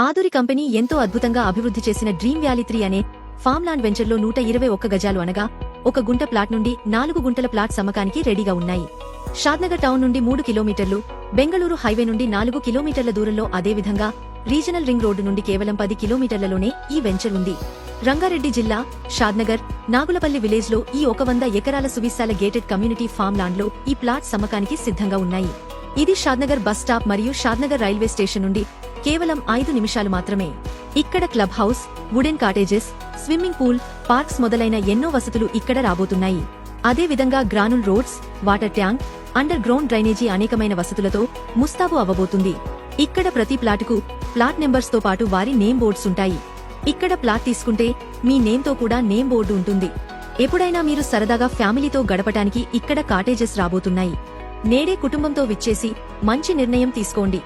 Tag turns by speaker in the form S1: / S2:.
S1: Aduri company ఎంతో అద్భుతంగా అభివృద్ధి చేసిన డ్రీమ్ వ్యాలీ 3 అనే ఫార్మ్లాండ్ వెంచర్లో 121 గజాలు అనగా 1 గుంట ప్లాట్ నుండి 4 గుంటల ప్లాట్ అమ్మకానికి రెడీగా ఉన్నాయి. షాద్నగర్ టౌన్ నుండి 3 కిలోమీటర్లు, బెంగళూరు హైవే నుండి 4 కిలోమీటర్ల దూరంలో, అదేవిధంగా రీజనల్ రింగ్ రోడ్డు నుండి కేవలం 10 కిలోమీటర్లలోనే ఈ వెంచర్ ఉంది. రంగారెడ్డి జిల్లా షాద్నగర్ నాగులపల్లి విలేజ్ లో ఈ 100 ఎకరాల సువిశాల గేటెడ్ కమ్యూనిటీ ఫామ్ లాండ్ లో ఈ ప్లాట్స్ అమ్మకానికి సిద్ధంగా ఉన్నాయి. ఇది షాద్నగర్ బస్ స్టాప్ మరియు షాద్నగర్ రైల్వే స్టేషన్ నుండి కేవలం 5 నిమిషాలు మాత్రమే. ఇక్కడ club house, wooden cottages, swimming pool, parks మొదలైన ఎన్నో వసతులు ఇక్కడ రాబోతున్నాయి. అదేవిధంగా గ్రానుల్ roads, water tank, underground drainage అనేకమైన వసతులతో ముస్తాబు అవ్వబోతుంది. ఇక్కడ ప్రతి ప్లాటుకు ప్లాట్ నెంబర్స్ తో పాటు వారి నేమ్ బోర్డ్స్ ఉంటాయి. ఇక్కడ ప్లాట్ తీసుకుంటే మీ నేమ్ తో కూడా నేమ్ బోర్డు ఉంటుంది. ఎప్పుడైనా మీరు సరదాగా ఫ్యామిలీతో గడపటానికి ఇక్కడ కాటేజెస్ రాబోతున్నాయి. నేడే కుటుంబంతో విచ్చేసి మంచి నిర్ణయం తీసుకోండి.